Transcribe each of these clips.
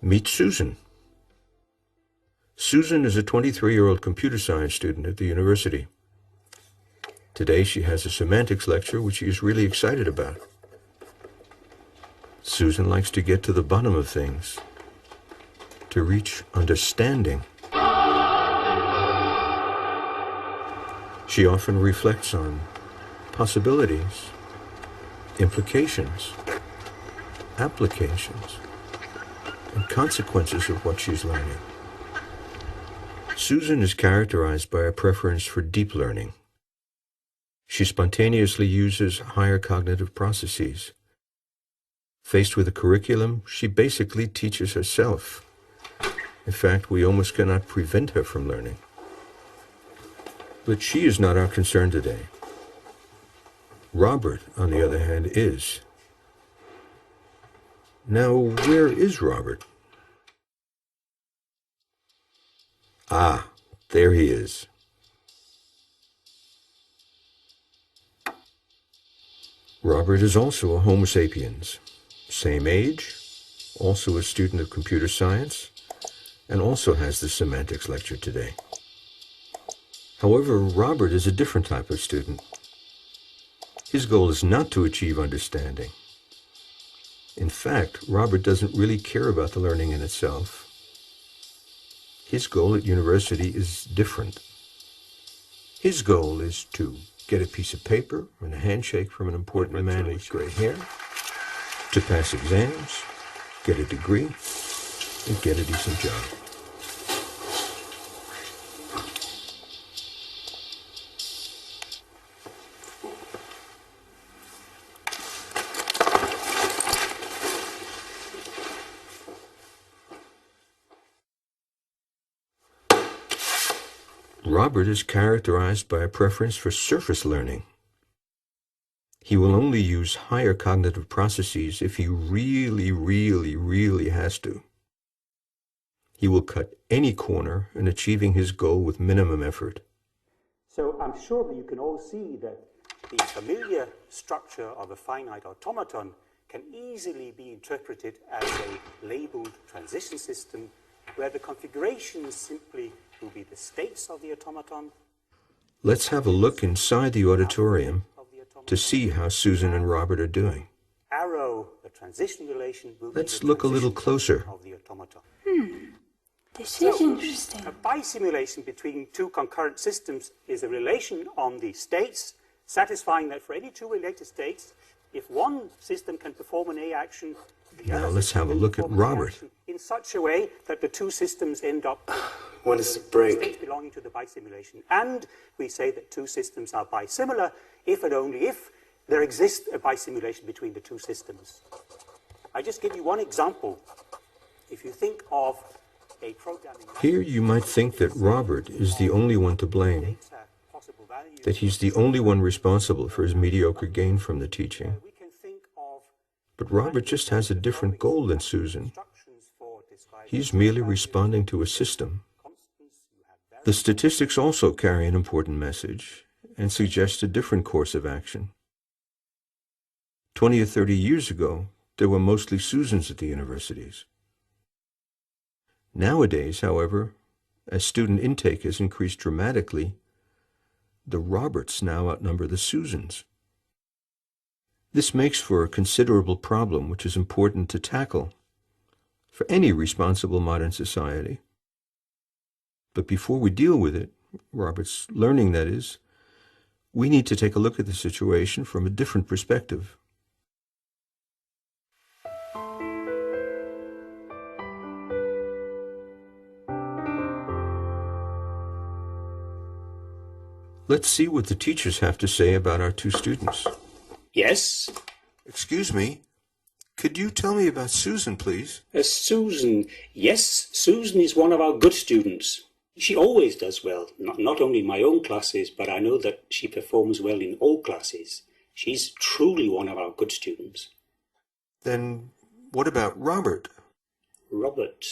Meet Susan. Susan is a 23-year-old computer science student at the university. Today she has a semantics lecture which she is really excited about. Susan likes to get to the bottom of things, to reach understanding. She often reflects on possibilities, implications, applications, and consequences of what she's learning. Susan is characterized by a preference for deep learning. She spontaneously uses higher cognitive processes. Faced with a curriculum, she basically teaches herself. In fact, we almost cannot prevent her from learning. But she is not our concern today. Robert, on the other hand, is. Now, where is Robert? Ah, there he is. Robert is also a Homo sapiens, same age, also a student of computer science, and also has the semantics lecture today. However, Robert is a different type of student. His goal is not to achieve understanding. In fact, Robert doesn't really care about the learning in itself. His goal at university is different. His goal is to get a piece of paper and a handshake from an important man with gray hair, to pass exams, get a degree, and get a decent job. Robert is characterized by a preference for surface learning. He will only use higher cognitive processes if he really has to. He will cut any corner in achieving his goal with minimum effort. So I'm sure that you can all see that the familiar structure of a finite automaton can easily be interpreted as a labeled transition system where the configurations simply will be the states of the automaton. Let's have a look inside the auditorium to see how Susan and Robert are doing. Arrow, the transition relation, will Let's be the look a little closer. of the automaton. This is interesting. A bisimulation between two concurrent systems is a relation on the states, satisfying that for any two related states, if one system can perform an A action, the Now other let's system have a can look at perform an A Robert. action in such a way that the two systems end up When does it break? states belonging to the bisimulation. And we say that two systems are bisimilar if and only if there exists a bisimulation between the two systems. I just give you one example. If you think of a programming... Here you might think that Robert is the only one to blame, that he's the only one responsible for his mediocre gain from the teaching. We can think of But Robert just has a different goal than Susan. He's merely responding to a system. The statistics also carry an important message and suggest a different course of action. 20 or 30 years ago, there were mostly Susans at the universities. Nowadays, however, as student intake has increased dramatically, the Roberts now outnumber the Susans. This makes for a considerable problem which is important to tackle for any responsible modern society. But before we deal with it, Robert's learning that is, we need to take a look at the situation from a different perspective. Let's see what the teachers have to say about our two students. Yes? Excuse me, could you tell me about Susan, please? Susan. Yes, Susan is one of our good students. She always does well, not only in my own classes, but I know that she performs well in all classes. She's truly one of our good students. Then what about Robert? Robert.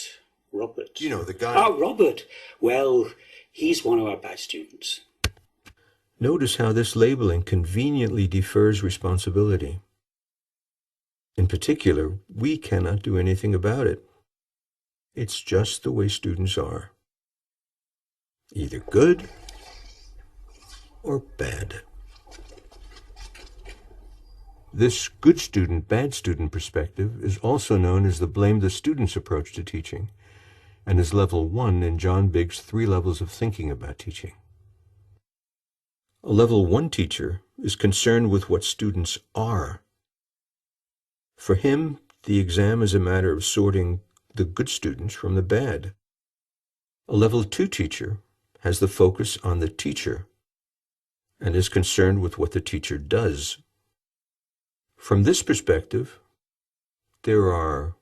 You know, the guy... Ah, Robert. Well, he's one of our bad students. Notice how this labeling conveniently defers responsibility. In particular, we cannot do anything about it. It's just the way students are, either good or bad. This good student, bad student perspective is also known as the blame the students approach to teaching, and is level 1 in John Biggs' 3 levels of thinking about teaching. A level 1 teacher is concerned with what students are. For him, the exam is a matter of sorting the good students from the bad. A level 2 teacher has the focus on the teacher and is concerned with what the teacher does. From this perspective, there are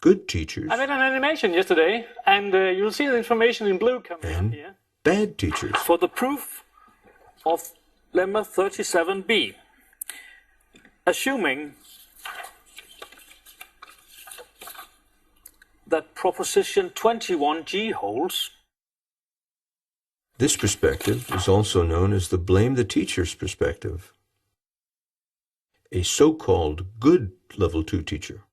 good teachers I made an animation yesterday, and you'll see the information in blue coming up and here. bad teachers. For the proof of lemma 37b, assuming that proposition 21g holds. This perspective is also known as the blame the teacher's perspective. A so-called good level 2 teacher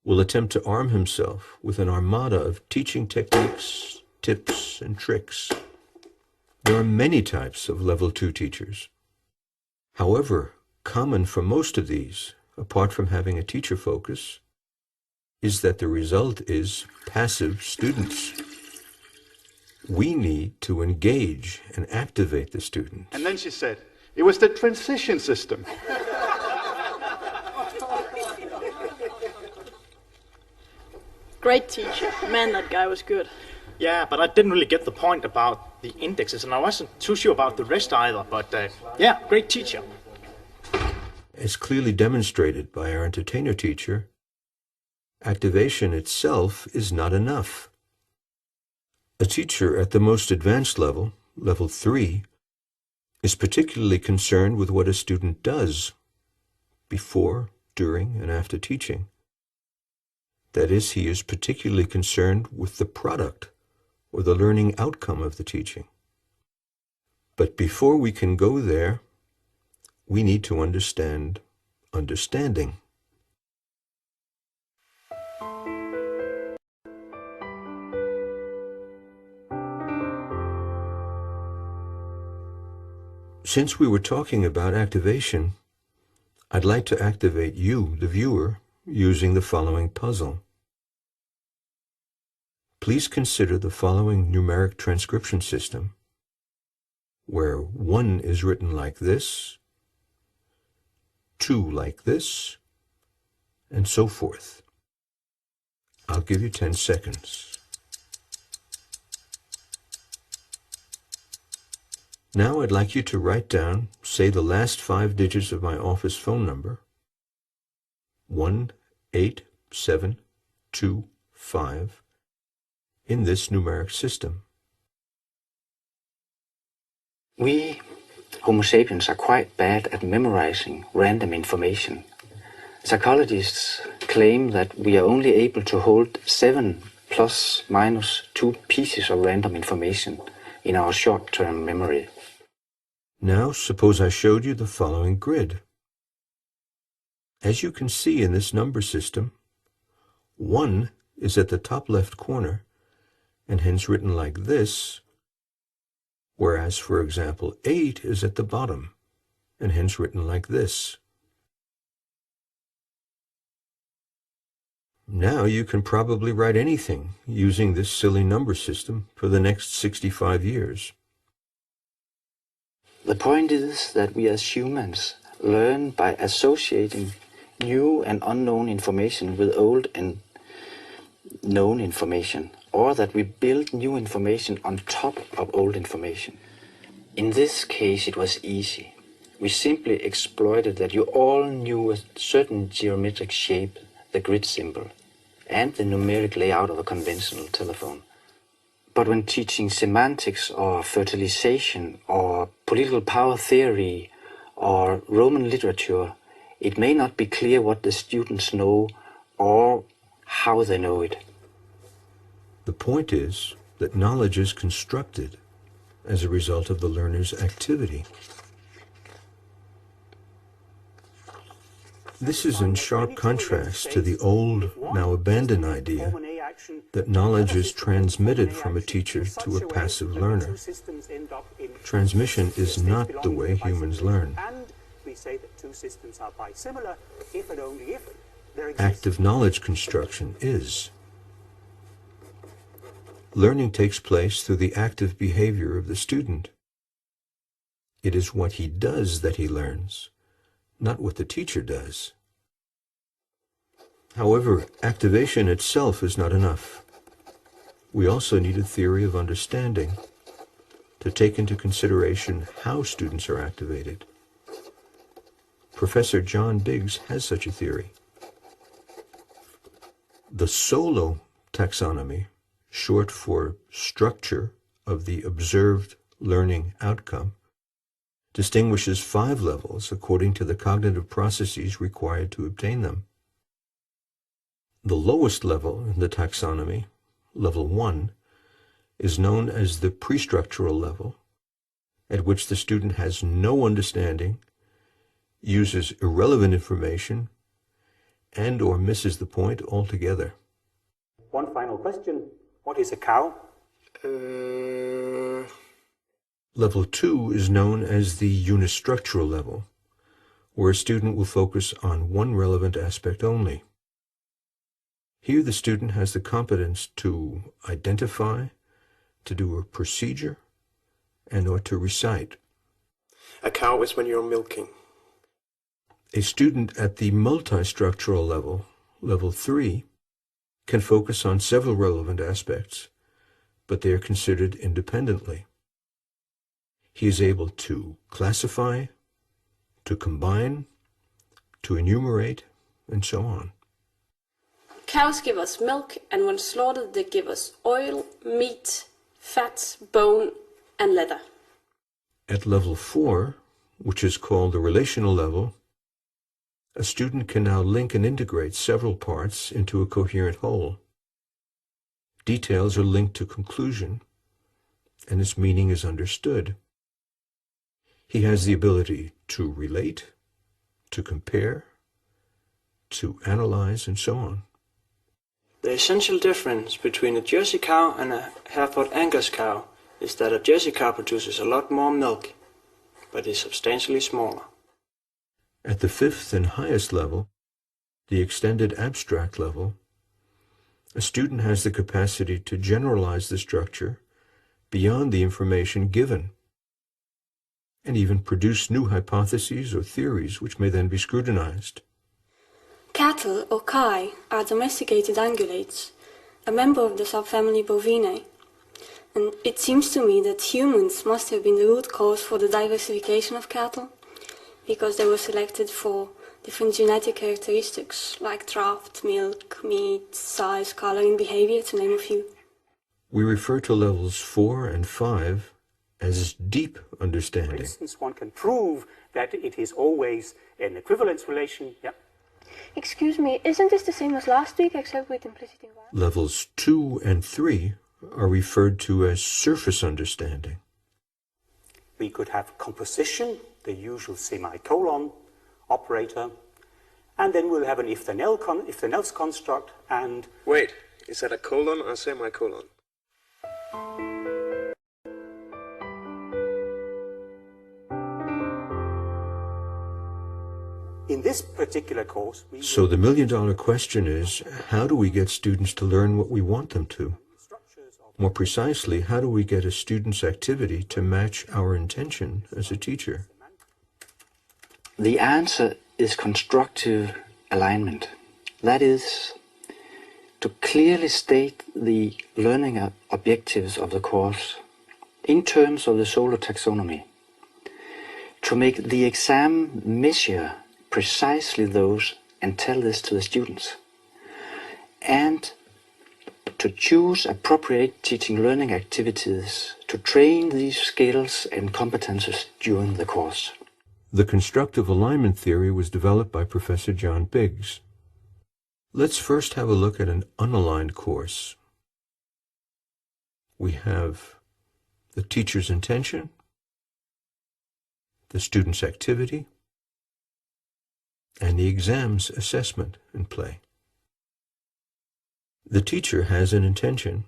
will attempt to arm himself with an armada of teaching techniques, tips, and tricks. There are many types of level 2 teachers. However, common for most of these, apart from having a teacher focus, is that the result is passive students. We need to engage and activate the student. And then she said, it was the transition system. Great teacher. Man, that guy was good. Yeah, but I didn't really get the point about the indexes, and I wasn't too sure about the rest either, but yeah, great teacher. As clearly demonstrated by our entertainer teacher, activation itself is not enough. A teacher at the most advanced level, level 3, is particularly concerned with what a student does before, during, and after teaching. That is, he is particularly concerned with the product or the learning outcome of the teaching. But before we can go there, we need to understand understanding. Since we were talking about activation, I'd like to activate you, the viewer, using the following puzzle. Please consider the following numeric transcription system, where 1 is written like this, 2 like this, and so forth. I'll give you 10 seconds. Now I'd like you to write down, say, the last 5 digits of my office phone number, 18725, in this numeric system. We, Homo sapiens, are quite bad at memorizing random information. Psychologists claim that we are only able to hold 7 plus minus 2 pieces of random information in our short-term memory. Now, suppose I showed you the following grid. As you can see in this number system, 1 is at the top left corner, and hence written like this, whereas, for example, 8 is at the bottom, and hence written like this. Now you can probably write anything using this silly number system for the next 65 years. The point is that we as humans learn by associating new and unknown information with old and known information, or that we build new information on top of old information. In this case, it was easy. We simply exploited that you all knew a certain geometric shape, the grid symbol, and the numeric layout of a conventional telephone. But when teaching semantics or fertilization or political power theory or Roman literature, it may not be clear what the students know or how they know it. The point is that knowledge is constructed as a result of the learner's activity. This is in sharp contrast to the old, now abandoned idea that knowledge is transmitted from a teacher to a passive learner. Transmission is not the way humans learn. We say that two systems are bisimilar if and only if there exists Active knowledge construction is. Learning takes place through the active behavior of the student. It is what he does that he learns, not what the teacher does. However, activation itself is not enough. We also need a theory of understanding to take into consideration how students are activated. Professor John Biggs has such a theory. The solo taxonomy, short for structure of the observed learning outcome, distinguishes 5 levels according to the cognitive processes required to obtain them. The lowest level in the taxonomy, level 1, is known as the prestructural level, at which the student has no understanding, uses irrelevant information, and or misses the point altogether. One final question. What is a cow? Level 2 is known as the unistructural level, where a student will focus on one relevant aspect only. Here the student has the competence to identify, to do a procedure, and or to recite. A cow is when you're milking. A student at the multistructural level, level 3, can focus on several relevant aspects, but they are considered independently. He is able to classify, to combine, to enumerate, and so on. Cows give us milk, and when slaughtered they give us oil, meat, fat, bone, and leather. At level 4, which is called the relational level, a student can now link and integrate several parts into a coherent whole. Details are linked to conclusion, and its meaning is understood. He has the ability to relate, to compare, to analyze, and so on. The essential difference between a Jersey cow and a Hereford Angus cow is that a Jersey cow produces a lot more milk, but is substantially smaller. At the 5th and highest level, the extended abstract level, a student has the capacity to generalize the structure beyond the information given, and even produce new hypotheses or theories which may then be scrutinized. Cattle, or kai, are domesticated ungulates, a member of the subfamily Bovinae. And it seems to me that humans must have been the root cause for the diversification of cattle, because they were selected for different genetic characteristics like draft, milk, meat, size, color, and behavior, to name a few. We refer to levels 4 and 5 as deep understanding. For instance, one can prove that it is always an equivalence relation. Yeah. Excuse me, isn't this the same as last week, except with implicit environment? Levels 2 and 3 are referred to as surface understanding. We could have composition, the usual semicolon operator, and then we'll have an if-then-else construct, and... Wait, is that a colon or a semicolon? In this particular course... So the million-dollar question is, how do we get students to learn what we want them to? More precisely, how do we get a student's activity to match our intention as a teacher? The answer is constructive alignment. That is, to clearly state the learning objectives of the course in terms of the solar taxonomy, to make the exam measure precisely those and tell this to the students, and to choose appropriate teaching learning activities to train these skills and competences during the course. The constructive alignment theory was developed by Professor John Biggs. Let's first have a look at an unaligned course. We have the teacher's intention, the student's activity, and the exam's assessment in play. The teacher has an intention.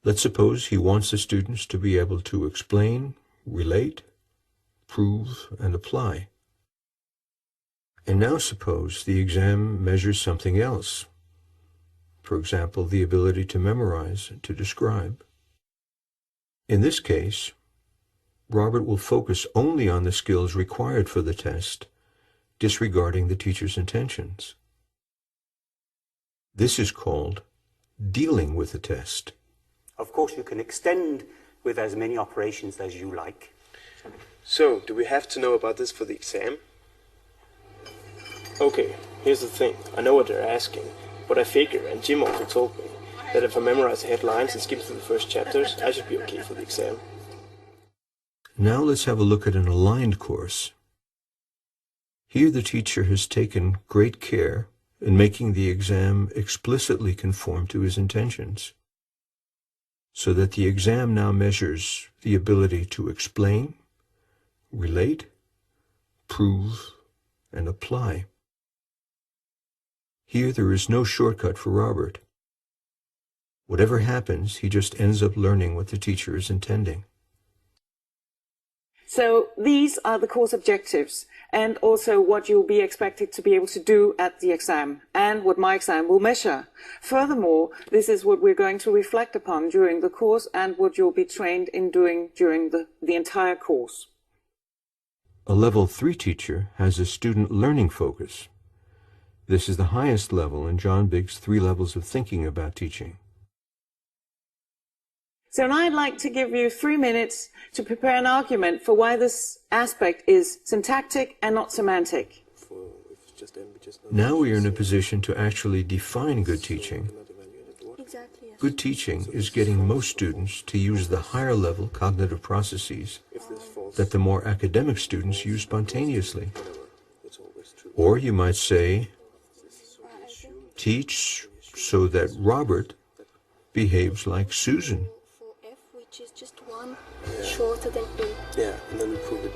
Let's suppose he wants the students to be able to explain, relate, prove, and apply. And now suppose the exam measures something else. For example, the ability to memorize and to describe. In this case, Robert will focus only on the skills required for the test, disregarding the teacher's intentions. This is called dealing with the test. Of course, you can extend with as many operations as you like. So, do we have to know about this for the exam? Okay, here's the thing. I know what they're asking, but I figure, and Jim also told me, that if I memorize the headlines and skim through the first chapters, I should be okay for the exam. Now let's have a look at an aligned course. Here the teacher has taken great care in making the exam explicitly conform to his intentions, so that the exam now measures the ability to explain, relate, prove, and apply. Here there is no shortcut for Robert. Whatever happens, he just ends up learning what the teacher is intending. So these are the course objectives, and also what you'll be expected to be able to do at the exam, and what my exam will measure. Furthermore, this is what we're going to reflect upon during the course, and what you'll be trained in doing during the entire course. A Level 3 teacher has a student learning focus. This is the highest level in John Biggs' 3 levels of thinking about teaching. So now I'd like to give you 3 minutes to prepare an argument for why this aspect is syntactic and not semantic. Now we are in a position to actually define good teaching. Good teaching is getting most students to use the higher level cognitive processes that the more academic students use spontaneously. Or you might say, teach so that Robert behaves like Susan. Which is just one shorter than E. Yeah, and then we prove it.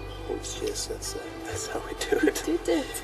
Yes, that's how we do it. You did it.